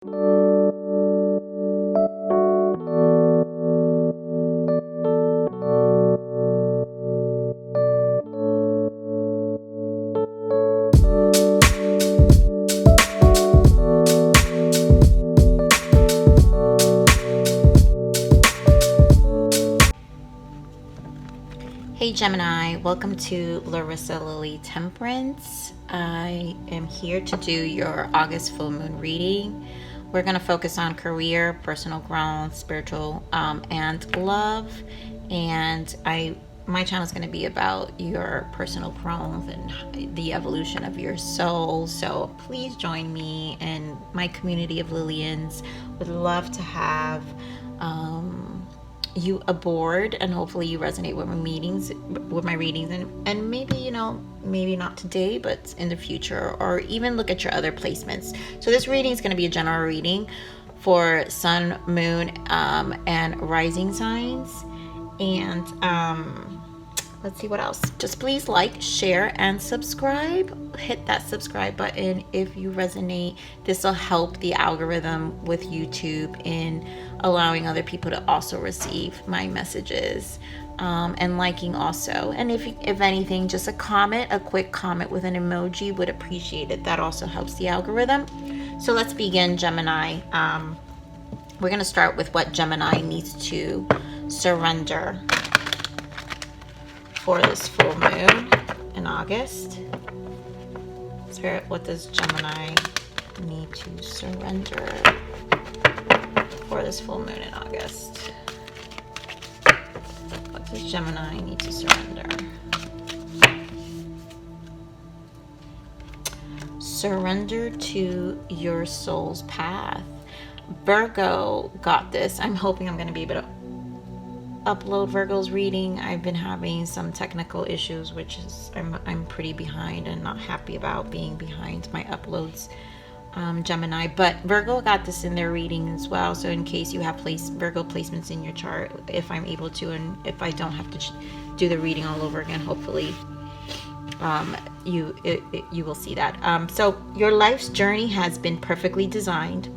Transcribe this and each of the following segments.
Hey Gemini, welcome to Larisa Lili Temperance. I am here to do your August full moon reading. We're going to focus on career, personal growth, spiritual, and love. And my channel is going to be about your personal growth and the evolution of your soul. So please join me and my community of Lilians. Would love to have you aboard, and hopefully you resonate with my readings, and maybe maybe not today, but in the future, or even look at your other placements. So this reading is going to be a general reading for sun, moon, and rising signs. And let's see what else. Just please like, share, and subscribe. Hit that subscribe button if you resonate. This will help the algorithm with YouTube in allowing other people to also receive my messages, and liking also. And if anything, just a quick comment with an emoji, would appreciate it. That also helps the algorithm. So let's begin, Gemini. We're going to start with what Gemini needs to surrender for this full moon in August. Spirit, what does Gemini need to surrender for this full moon in August? What does Gemini need to surrender? Surrender to your soul's path. Virgo got this. I'm hoping I'm going to be able to upload Virgo's reading. I've been having some technical issues, which is I'm pretty behind and not happy about being behind my uploads, Gemini. But Virgo got this in their reading as well. So in case you have Virgo placements in your chart, if I'm able to, and if I don't have to do the reading all over again, hopefully you will see that. So your life's journey has been perfectly designed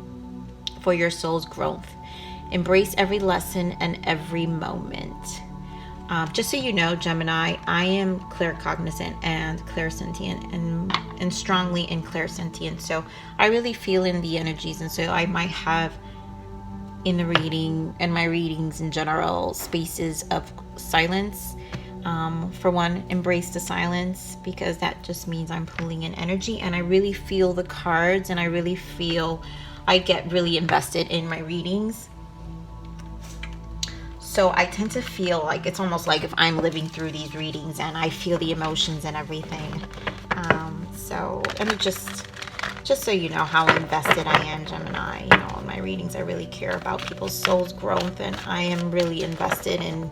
for your soul's growth. Embrace every lesson and every moment. Just so you know, Gemini, I am claircognizant and clairsentient, and strongly in clairsentient. So I really feel in the energies, and so I might have in the reading and my readings in general spaces of silence. For one, embrace the silence, because that just means I'm pulling in energy, and I really feel the cards, and I get really invested in my readings. So I tend to feel like it's almost like if I'm living through these readings, and I feel the emotions and everything. So, and just so you know how invested I am, Gemini, in my readings. I really care about people's soul's growth, and I am really invested in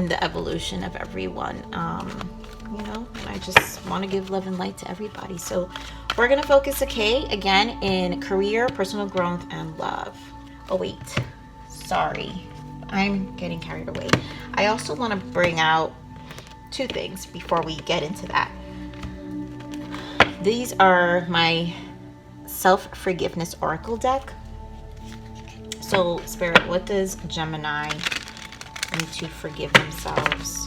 the evolution of everyone. And I just want to give love and light to everybody. So we're going to focus, again, in career, personal growth, and love. Oh, wait. Sorry. I'm getting carried away. I also want to bring out two things before we get into that. These are my self-forgiveness oracle deck. So, Spirit, what does Gemini need to forgive themselves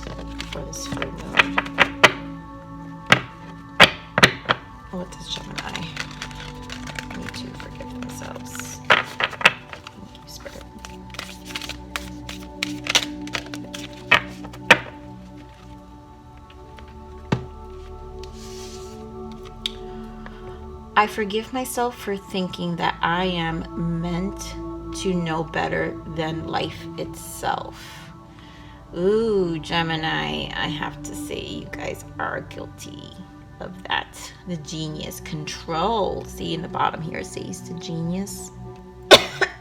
for this full moon? What does Gemini need to forgive themselves? Thank you, Spirit. I forgive myself for thinking that I am meant to know better than life itself. Ooh, Gemini, I have to say you guys are guilty of that. The genius control. See in the bottom here it says the genius.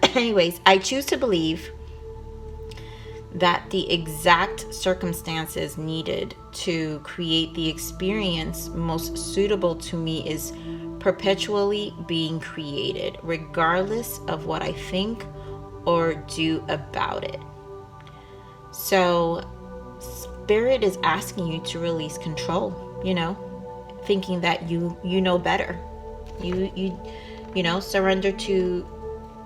Anyways, I choose to believe that the exact circumstances needed to create the experience most suitable to me is perpetually being created, regardless of what I think or do about it. So Spirit is asking you to release control, thinking that you know better. You surrender to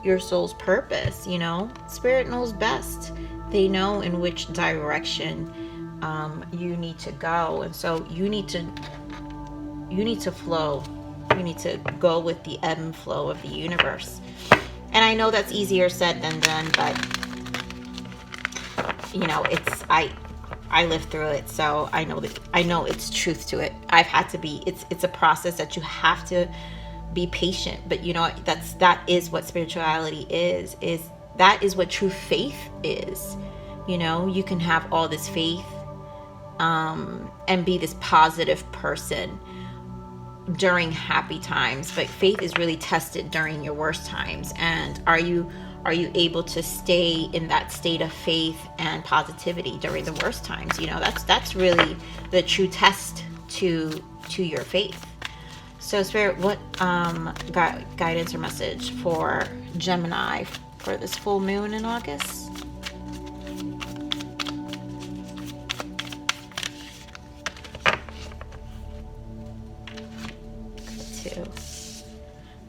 your soul's purpose. You know, spirit knows best. They know in which direction you need to go, and so you need to flow. You need to go with the ebb and flow of the universe. And I know that's easier said than done, but you know, I lived through it, so I know it's truth to it. I've had to be. It's a process that you have to be patient. But you know, that is what spirituality is. That is what true faith is. You know, you can have all this faith and be this positive person during happy times, but faith is really tested during your worst times. And are you able to stay in that state of faith and positivity during the worst times? You know, that's really the true test to your faith. So Spirit, what guidance or message for Gemini for this full moon in August?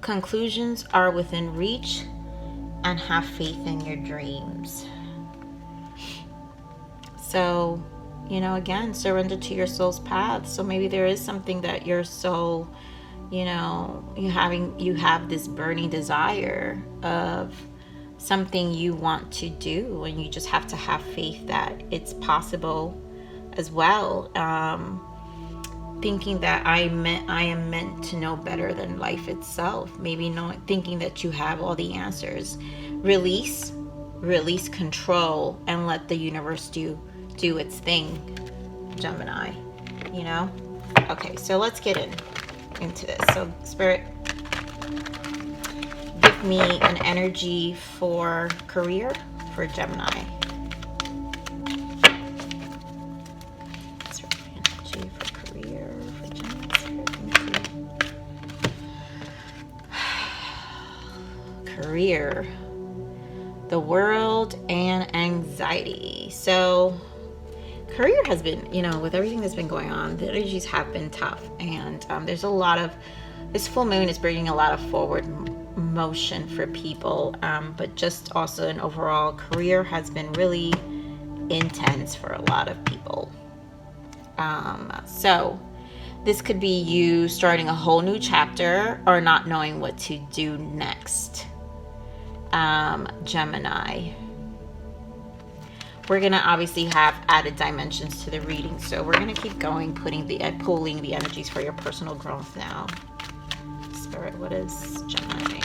Conclusions are within reach, and have faith in your dreams. So, you know, again, surrender to your soul's path. So maybe there is something that your soul, you know, you have this burning desire of something you want to do, and you just have to have faith that it's possible as well. Thinking that I am meant to know better than life itself. Maybe thinking that you have all the answers. Release control, and let the universe do its thing, Gemini. You know? Okay, so let's get into this. So Spirit, give me an energy for career for Gemini. Career, the world, and anxiety. So career has been, you know, with everything that's been going on, the energies have been tough, and there's a lot of, this full moon is bringing a lot of forward motion for people, but just also an overall career has been really intense for a lot of people. So this could be you starting a whole new chapter or not knowing what to do next. Gemini. We're gonna obviously have added dimensions to the reading, so we're gonna keep going, pulling the energies for your personal growth now. Spirit, what is Gemini?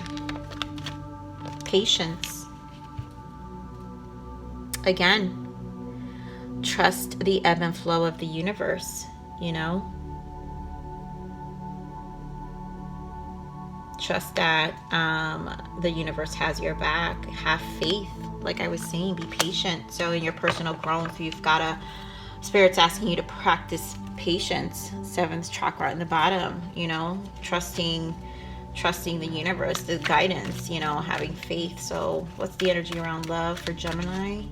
Patience. Again, trust the ebb and flow of the universe, you know? Trust that the universe has your back. Have faith. Like I was saying, be patient. So in your personal growth, you've got Spirit's asking you to practice patience. 7th chakra in the bottom, you know, trusting the universe, the guidance, you know, having faith. So what's the energy around love for Gemini,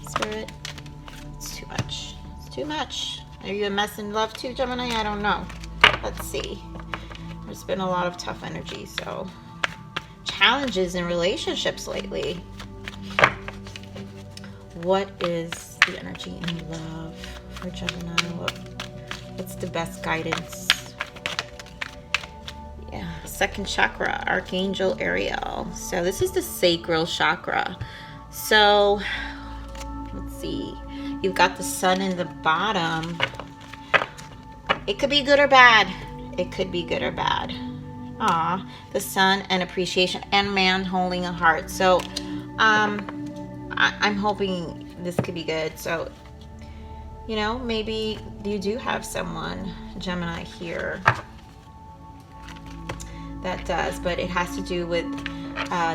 Spirit? It's too much. It's too much. Are you a mess in love too, Gemini? I don't know. Let's see. There's been a lot of tough energy, so challenges in relationships lately. What is the energy in love for Gemini? What's the best guidance? Yeah, 2nd chakra, Archangel Ariel. So this is the sacral chakra. So let's see. You've got the sun in the bottom. It could be good or bad. It could be good or bad. The sun and appreciation, and man holding a heart. So I'm hoping this could be good. So, you know, maybe you do have someone, Gemini, here that does, but it has to do with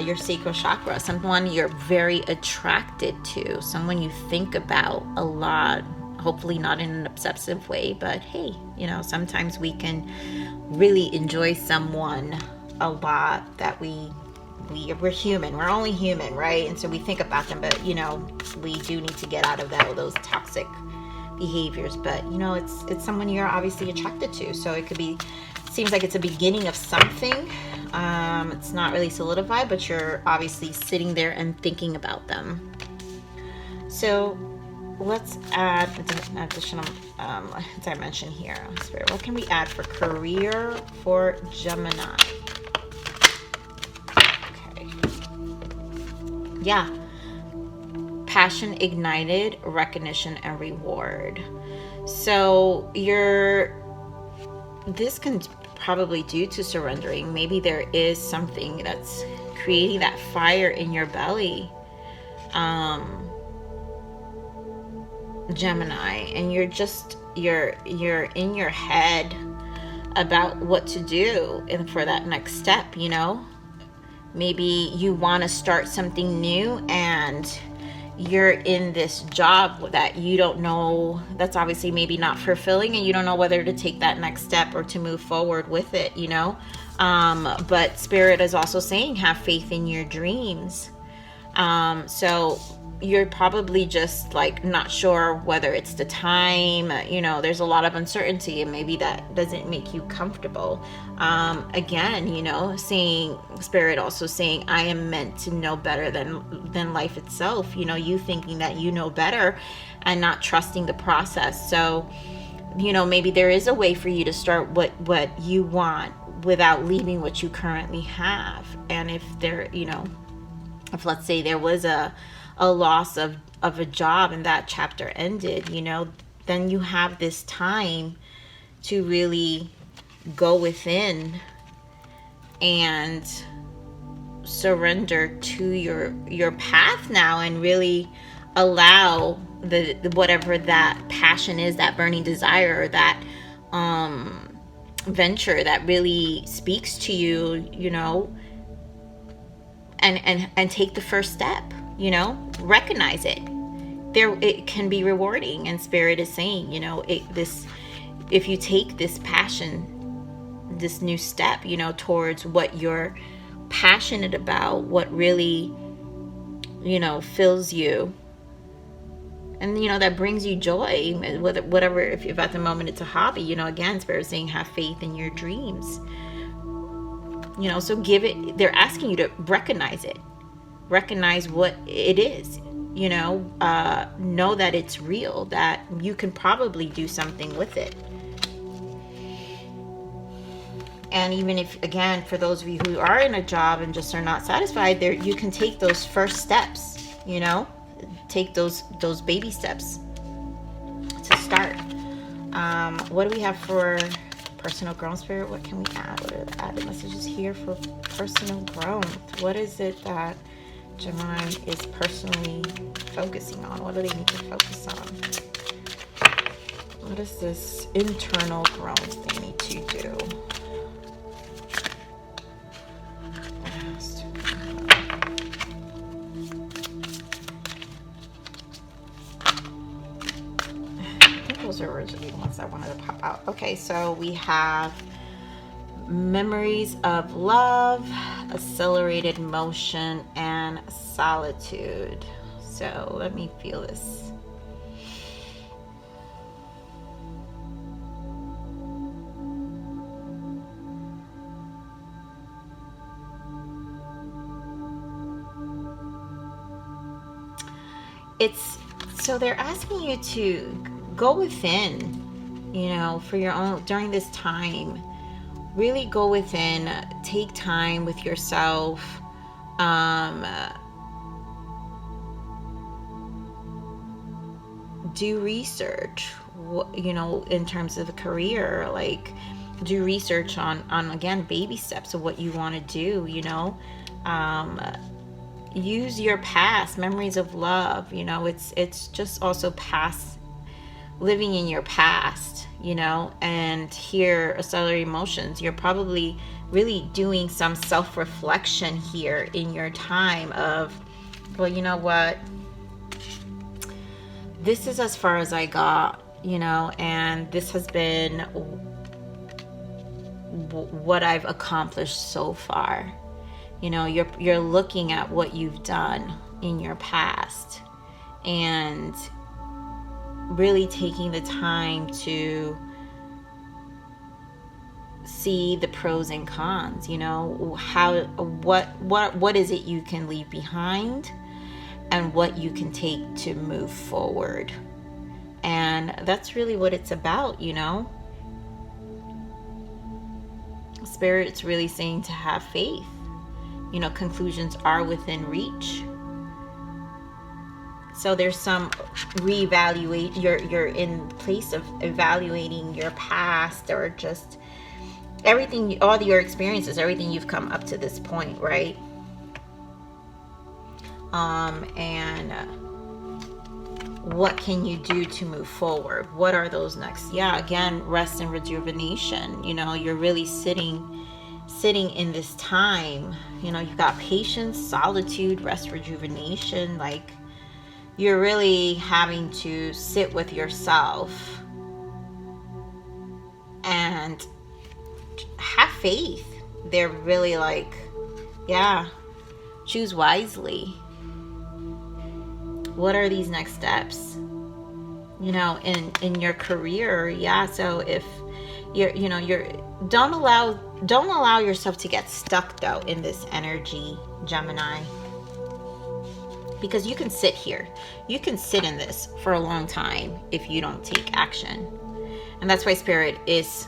your sacral chakra. Someone you're very attracted to, someone you think about a lot. Hopefully not in an obsessive way, but hey, you know, sometimes we can really enjoy someone a lot that we're human. We're only human, right? And so we think about them, but you know, we do need to get out of those toxic behaviors. But you know, it's someone you're obviously attracted to. So it could be Seems like it's a beginning of something. It's not really solidified, but you're obviously sitting there and thinking about them. So let's add additional dimension here. Spirit, what can we add for career for Gemini? Okay. Yeah. Passion ignited, recognition, and reward. So this can probably due to surrendering. Maybe there is something that's creating that fire in your belly, Gemini, and you're in your head about what to do and for that next step. Maybe you want to start something new, and you're in this job that you don't know, that's obviously maybe not fulfilling, and you don't know whether to take that next step or to move forward with it, but Spirit is also saying have faith in your dreams. So you're probably just like not sure whether it's the time, there's a lot of uncertainty, and maybe that doesn't make you comfortable. Again, seeing Spirit also saying I am meant to know better than life itself, you thinking that you know better and not trusting the process. So maybe there is a way for you to start what you want without leaving what you currently have. And if if let's say there was a loss of a job and that chapter ended, then you have this time to really go within and surrender to your path now, and really allow the whatever that passion is, that burning desire, or that venture that really speaks to you, and take the first step. Recognize it. It can be rewarding, and Spirit is saying, if you take this passion, this new step, towards what you're passionate about, what really, fills you, and that brings you joy, whatever. If at the moment it's a hobby, again, Spirit is saying have faith in your dreams. So give it. They're asking you to recognize it. Recognize what it is, know that it's real, that you can probably do something with it. And even if, again, for those of you who are in a job and just are not satisfied, you can take those first steps, take those baby steps to start. What do we have for personal growth, Spirit? What can we add? What are the added messages here for personal growth? What is it that Gemini is personally focusing on? What do they need to focus on? What is this internal growth they need to do? I think those are originally the ones I wanted to pop out. Okay, so we have memories of love, accelerated motion, and solitude. So let me feel this. So they're asking you to go within, for your own, during this time. Really go within, take time with yourself, do research, in terms of a career, like do research on again, baby steps of what you want to do, use your past, memories of love, it's just also past, living in your past, and here, accelerated emotions, you're probably really doing some self-reflection here in your time of, well, you know what, this is as far as I got, and this has been what I've accomplished so far. You're looking at what you've done in your past and really taking the time to see the pros and cons, you know, how, what is it you can leave behind and what you can take to move forward. And that's really what it's about, you know. Spirit's really saying to have faith. You know, conclusions are within reach. So there's some reevaluate, you're in place of evaluating your past, or just everything, all your experiences, everything you've come up to this point, right? And what can you do to move forward? What are those next? Yeah, again, rest and rejuvenation. You know, you're really sitting in this time. You know, you've got patience, solitude, rest, rejuvenation. Like, you're really having to sit with yourself and have faith. They're really like, yeah, choose wisely. What are these next steps? You know, in your career, yeah. So if don't allow yourself to get stuck though in this energy, Gemini. Because you can sit here. You can sit in this for a long time if you don't take action. And that's why Spirit is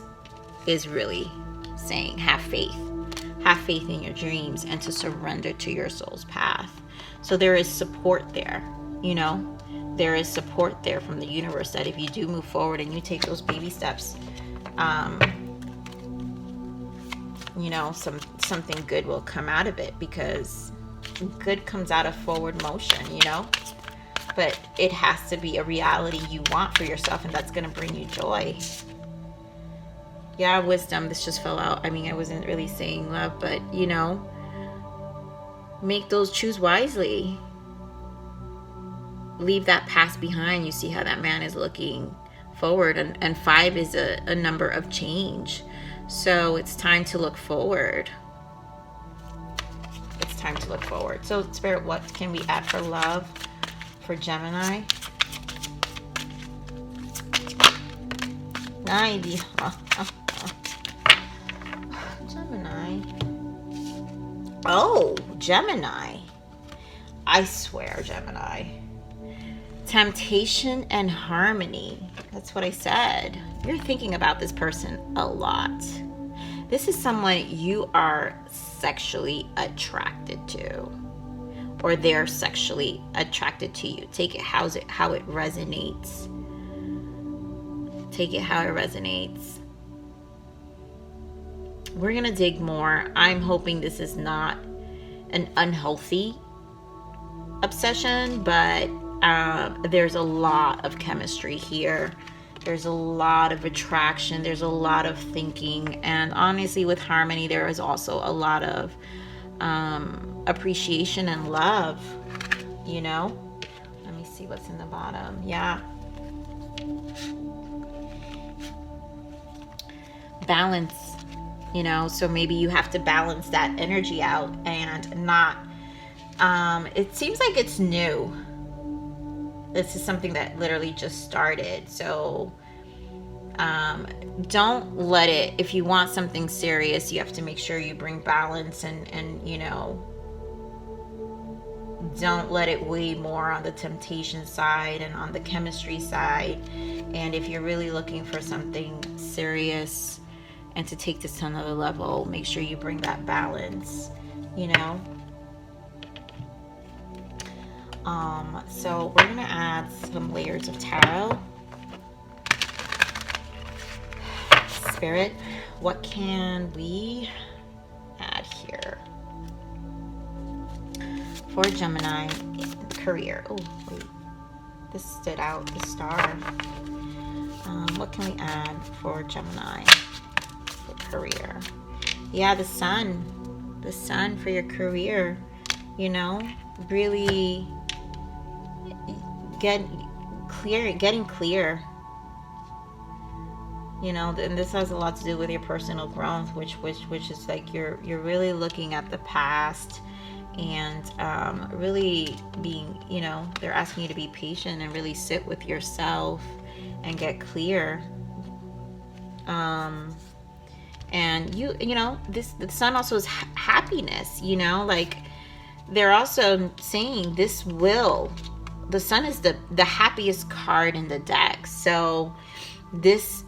really saying have faith. Have faith in your dreams and to surrender to your soul's path. So there is support there, you know. There is support there from the universe that if you do move forward and you take those baby steps, you know, something good will come out of it, because good comes out of forward motion, you know. But it has to be a reality you want for yourself, and that's going to bring you joy. Yeah, wisdom, this just fell out. I mean, I wasn't really saying love, but, you know, choose wisely. Leave that past behind. You see how that man is looking forward, and 5 is a number of change. So it's time to look forward. It's time to look forward. So Spirit, what can we add for love for Gemini? 90. Gemini. Oh, Gemini. I swear, Gemini. Temptation and harmony. That's what I said. You're thinking about this person a lot. This is someone you are sexually attracted to, or they're sexually attracted to you. Take it how it resonates. Take it how it resonates. We're gonna dig more. I'm hoping this is not an unhealthy obsession, but there's a lot of chemistry here. There's a lot of attraction. There's a lot of thinking. And honestly, with harmony, there is also a lot of appreciation and love, you know? Let me see what's in the bottom. Yeah. Balance, you know? So maybe you have to balance that energy out and not... it seems like it's new. This is something that literally just started. So don't let it, if you want something serious, you have to make sure you bring balance and you know, don't let it weigh more on the temptation side and on the chemistry side. And if you're really looking for something serious and to take this to another level, make sure you bring that balance, you know. So we're gonna add some layers of tarot. Spirit, what can we add here for Gemini career? Oh wait, this stood out, the star. What can we add for Gemini for career? Yeah, the sun for your career, you know, really getting clear, you know. And this has a lot to do with your personal growth, which is like you're really looking at the past and really being, you know, they're asking you to be patient and really sit with yourself and get clear. And you know, the sun also is happiness, you know, like they're also saying this will, the sun is the happiest card in the deck. So this,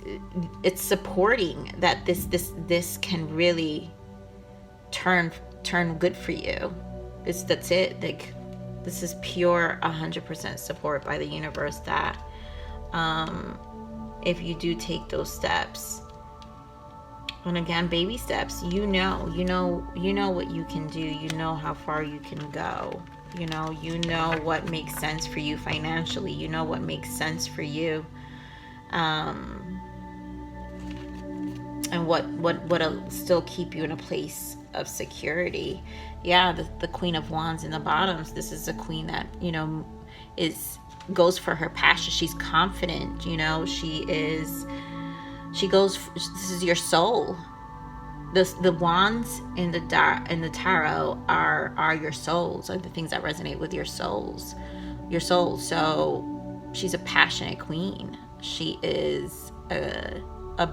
it's supporting that this can really turn good for you. That's it. Like, this is pure 100% support by the universe that if you do take those steps, and again, baby steps, you know what you can do, you know how far you can go, you know what makes sense for you financially, you know what makes sense for you, and what'll still keep you in a place of security. Yeah, the Queen of Wands in the bottoms, this is a queen that, you know, goes for her passion. She's confident, you know, this is your soul. The wands in the tarot are your souls, are the things that resonate with your souls. So she's a passionate queen. She is a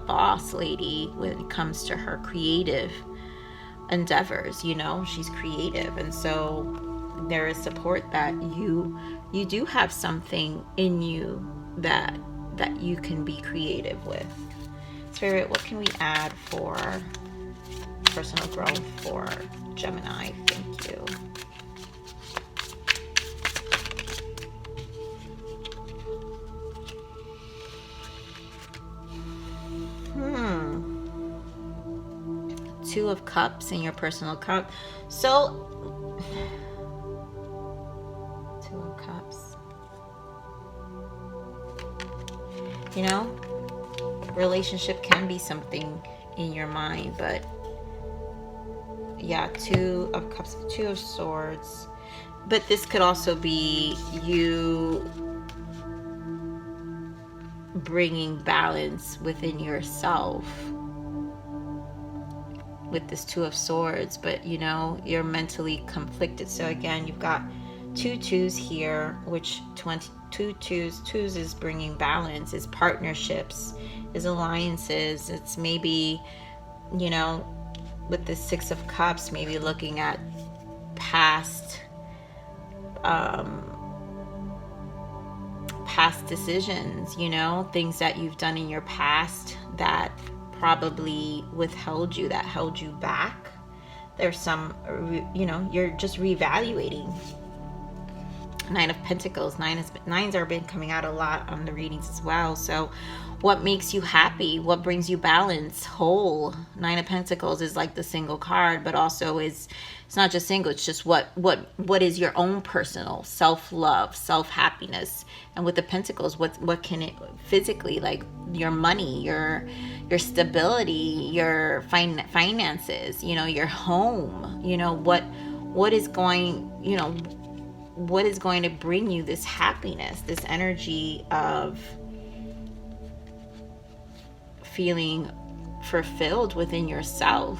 boss lady when it comes to her creative endeavors, you know, she's creative. And so there is support that you do have something in you that you can be creative with. Spirit, what can we add for personal growth for Gemini? Thank you. Two of Cups in your personal cup. So, Two of Cups. You know, relationship can be something in your mind, but yeah, Two of Cups, Two of Swords. But this could also be you bringing balance within yourself with this Two of Swords, but you know, you're mentally conflicted. So again, you've got two twos here, which twos is bringing balance, is partnerships, is alliances. It's maybe, you know, with the Six of Cups, maybe looking at past decisions, you know, things that you've done in your past that probably withheld you, that held you back. There's some, you know, you're just reevaluating. Nine of Pentacles. Nines are been coming out a lot on the readings as well. So what makes you happy? What brings you balance? Whole. Nine of Pentacles is like the single card, but also it's not just single, it's just what is your own personal self-love, self-happiness. And with the Pentacles, what can it physically, like your money, your stability, your finances, you know, your home, you know, what is going, you know, what is going to bring you this happiness, this energy of feeling fulfilled within yourself,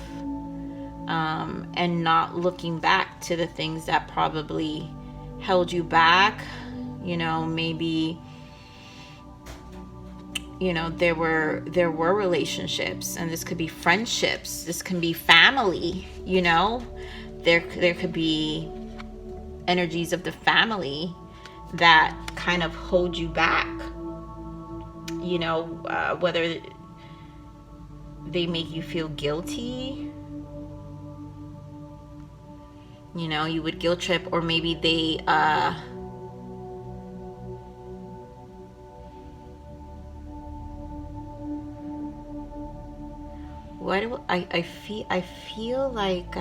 and not looking back to the things that probably held you back. You know, maybe, you know, there were relationships, and this could be friendships, this can be family, you know, there could be energies of the family that kind of hold you back, you know, whether they make you feel guilty, you know, you would guilt trip, or maybe they I feel like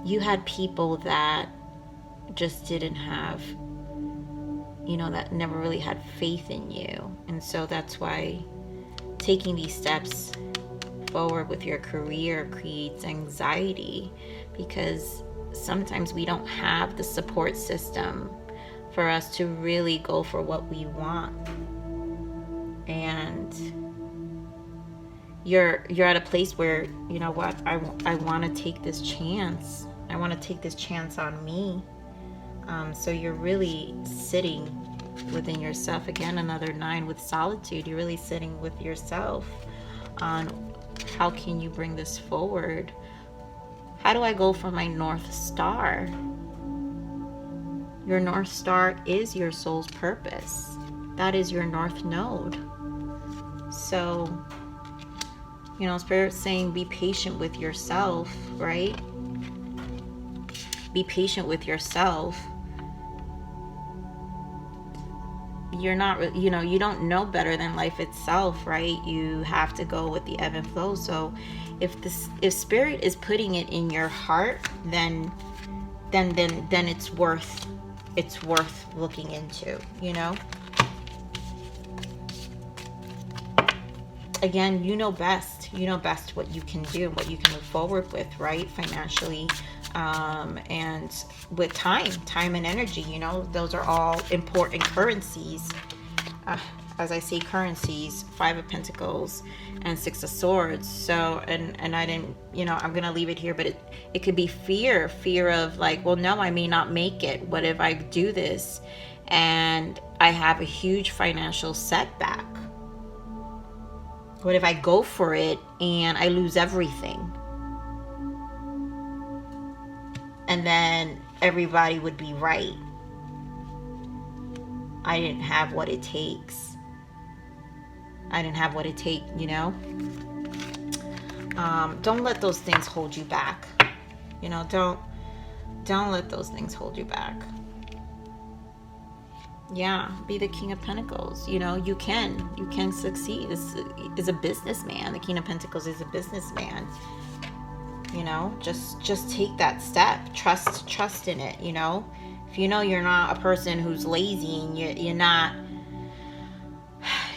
you had people that just didn't have, you know, that never really had faith in you. And so that's why taking these steps forward with your career creates anxiety, because sometimes we don't have the support system for us to really go for what we want. And you're at a place where, you know what, I want to take this chance. I want to take this chance on me. So you're really sitting within yourself. Again, another 9 with solitude. You're really sitting with yourself, on how can you bring this forward. How do I go for my North Star? Your North Star is your soul's purpose. That is your North Node. So, you know, Spirit's saying be patient with yourself, right? Be patient with yourself. You're not, you know, you don't know better than life itself, right? You have to go with the ebb and flow. So if Spirit is putting it in your heart, then it's worth looking into, you know. Again, you know best what you can do, what you can move forward with, right? Financially, and with time and energy, you know, those are all important currencies. As I say, currencies, 5 of Pentacles and 6 of Swords. So, and I didn't, you know, I'm going to leave it here, but it could be fear of like, well, no, I may not make it. What if I do this and I have a huge financial setback? What if I go for it and I lose everything? And then everybody would be right. I didn't have what it takes. You know? Don't let those things hold you back. You know, don't let those things hold you back. Yeah, be the King of Pentacles. You know, you can succeed. This is a businessman. The King of Pentacles is a businessman. You know, just take that step. Trust in it, you know. If you know you're not a person who's lazy and you're not,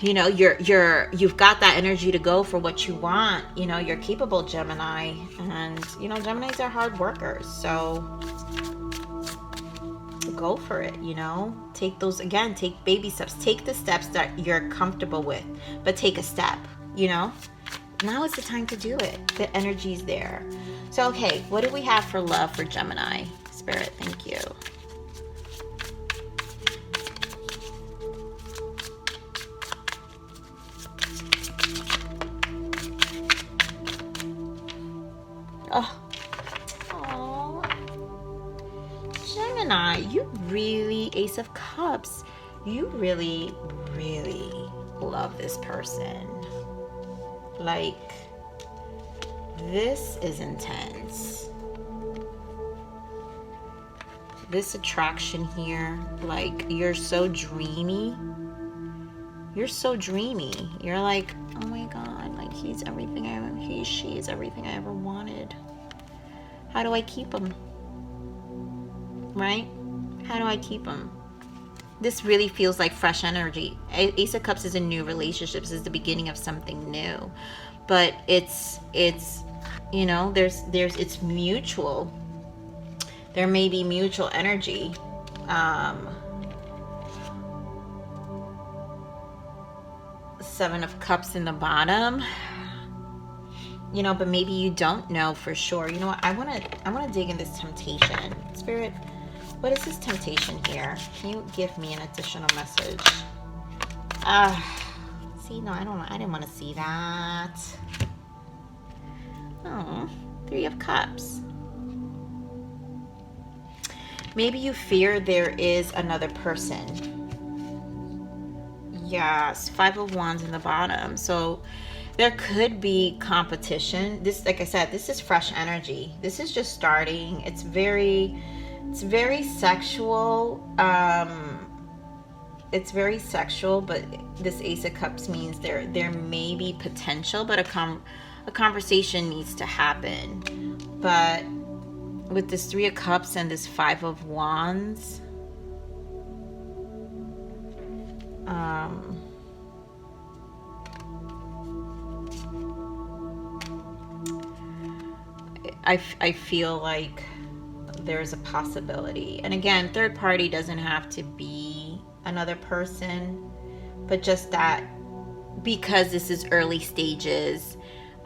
you know, you've got that energy to go for what you want, you know, you're capable, Gemini. And, you know, Geminis are hard workers. So go for it, you know. Take baby steps. Take the steps that you're comfortable with, but take a step, you know. Now is the time to do it. The energy's there. So, okay, what do we have for love for Gemini? Spirit, thank you. Oh, Gemini, you really, Ace of Cups, you really, really love this person. Like, this is intense. This attraction here, like, you're so dreamy. You're so dreamy. You're like, oh my God, like she is everything I ever wanted. How do I keep him? Right? How do I keep him? This really feels like fresh energy. Ace of Cups is a new relationship. This is the beginning of something new. But it's you know, it's mutual. There may be mutual energy. Seven of Cups in the bottom. You know, but maybe you don't know for sure. You know what? I want to dig in this temptation. Spirit, what is this temptation here? Can you give me an additional message? See, no, I didn't want to see that. Oh, 3 of Cups. Maybe you fear there is another person. Yes, 5 of Wands in the bottom. So there could be competition. This, like I said, this is fresh energy. This is just starting. It's very sexual. It's very sexual, but this Ace of Cups means there may be potential, but a conversation needs to happen. But with this 3 of Cups and this 5 of Wands, I feel like there's a possibility. And again, third party doesn't have to be another person, but just that because this is early stages,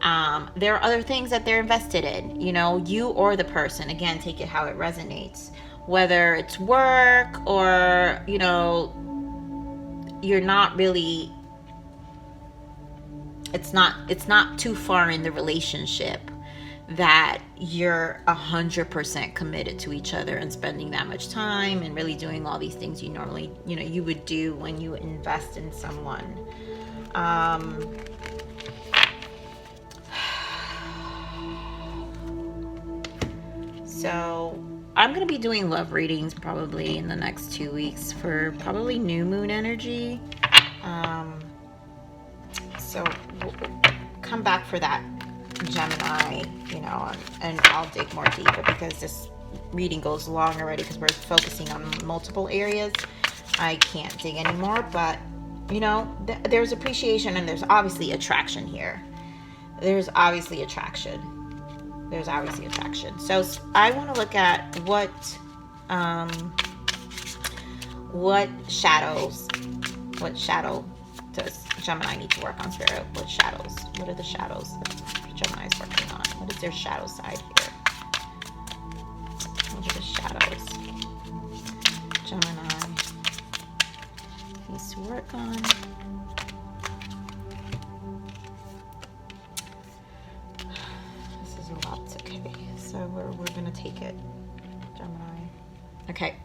there are other things that they're invested in, you know, you or the person. Again, take it how it resonates, whether it's work or, you know, you're not really it's not too far in the relationship that you're 100% committed to each other and spending that much time and really doing all these things you normally, you would do when you invest in someone. So I'm going to be doing love readings probably in the next 2 weeks for probably new moon energy. So we'll come back for that, Gemini, and I'll dig more deeper because this reading goes long already because we're focusing on multiple areas. I can't dig anymore, but there's appreciation and there's obviously attraction here. There's obviously attraction. So I want to look at what shadow does Gemini need to work on, Spirit? What are the shadows that Gemini's working on? What is their shadow side here? What are the shadows Gemini needs to work on? This is a lot. Okay, so we're gonna take it, Gemini. Okay.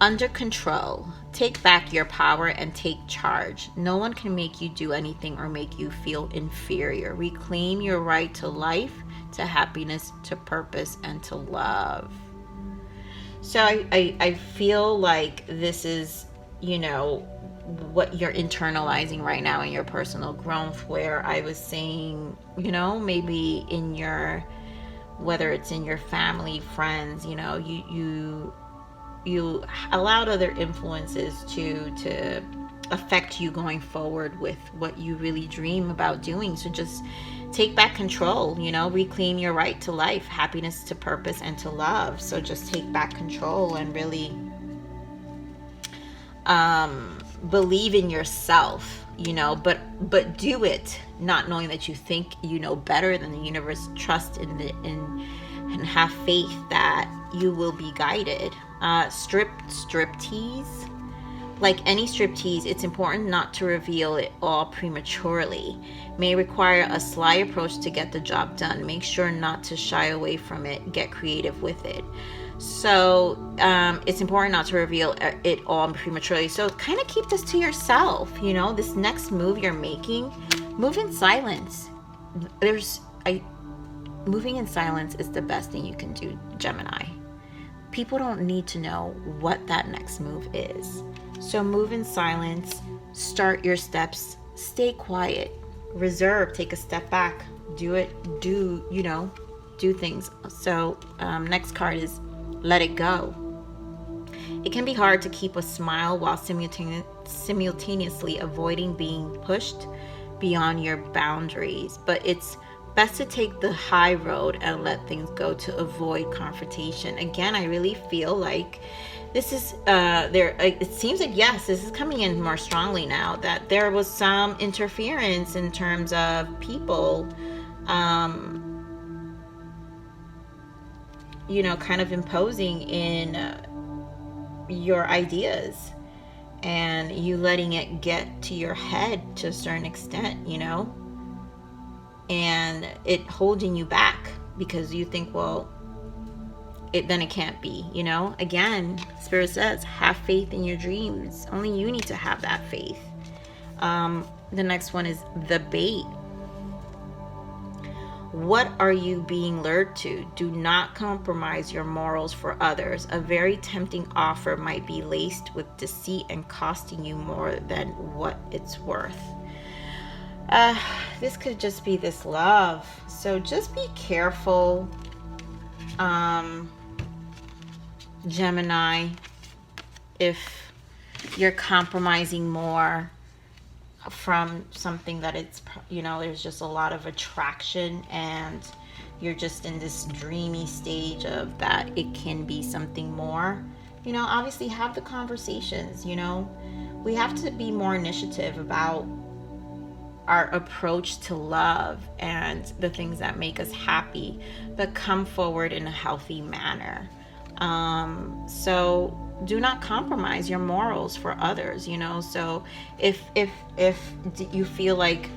Under control. Take back your power and take charge. No one can make you do anything or make you feel inferior. Reclaim your right to life, to happiness, to purpose, and to love. So I feel like this is, what you're internalizing right now in your personal growth, where I was saying, maybe in whether it's in your family, friends, you allowed other influences to affect you going forward with what you really dream about doing. So just take back control, reclaim your right to life, happiness, to purpose, and to love. So just take back control and really believe in yourself, but do it, not knowing that you think you know better than the universe. Trust and have faith that you will be guided. Striptease. Like any striptease, it's important not to reveal it all prematurely. May require a sly approach to get the job done. Make sure not to shy away from it. Get creative with it. So it's important not to reveal it all prematurely. So kind of keep this to yourself. This next move you're making, move in silence. Moving in silence is the best thing you can do, Gemini. People don't need to know what that next move is. So move in silence, start your steps, stay quiet, reserve, take a step back, do things. So next card is let it go. It can be hard to keep a smile while simultaneously avoiding being pushed beyond your boundaries, but it's best to take the high road and let things go to avoid confrontation. Again, I really feel like this is it seems like, yes, this is coming in more strongly now, that there was some interference in terms of people kind of imposing in your ideas and you letting it get to your head to a certain extent, and it holding you back because you think, well, it can't be, Again, Spirit says, have faith in your dreams. Only you need to have that faith. The next one is the bait. What are you being lured to? Do not compromise your morals for others. A very tempting offer might be laced with deceit and costing you more than what it's worth. This could just be this love. So just be careful, Gemini, if you're compromising more from something that it's, there's just a lot of attraction and you're just in this dreamy stage of that it can be something more. Obviously have the conversations, we have to be more initiative about our approach to love and the things that make us happy, but come forward in a healthy manner. So do not compromise your morals for others, So if you feel like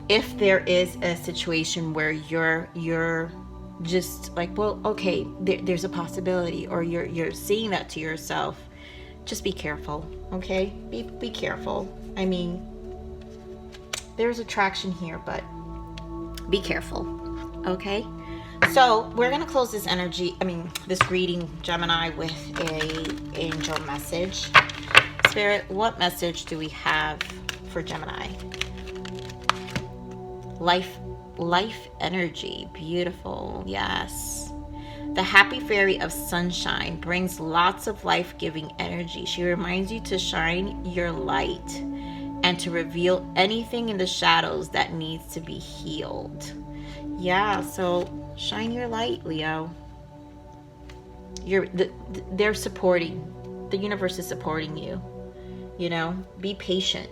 if there is a situation where you're just like, well, okay, there's a possibility, or you're seeing that to yourself, just be careful, okay? Be careful. I mean, there's attraction here, but be careful, okay? So we're gonna close this this reading, Gemini, with a angel message. Spirit, what message do we have for Gemini? Life energy. Beautiful. Yes. The happy fairy of sunshine brings lots of life-giving energy. She reminds you to shine your light and to reveal anything in the shadows that needs to be healed. Yeah, so shine your light, Leo. They're supporting. The universe is supporting you. You know, be patient.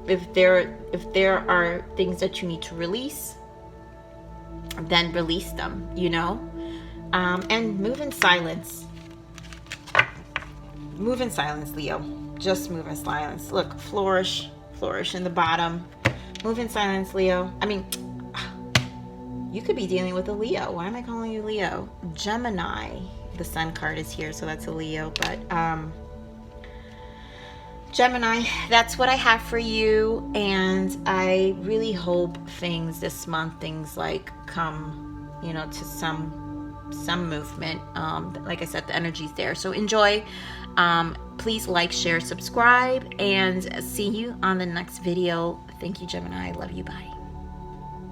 If there are things that you need to release, then release them, you know. And move in silence. Move in silence, Leo. Just move in silence. Look, flourish in the bottom. Move in silence, Leo. I mean, you could be dealing with a Leo. Why am I calling you Leo? Gemini. The sun card is here, so that's a Leo. But Gemini, that's what I have for you. And I really hope this month, things like come, you know, to some movement. Like I said, the energy's there. So enjoy. Please like, share, subscribe, and see you on the next video. Thank you, Gemini. I love you. Bye.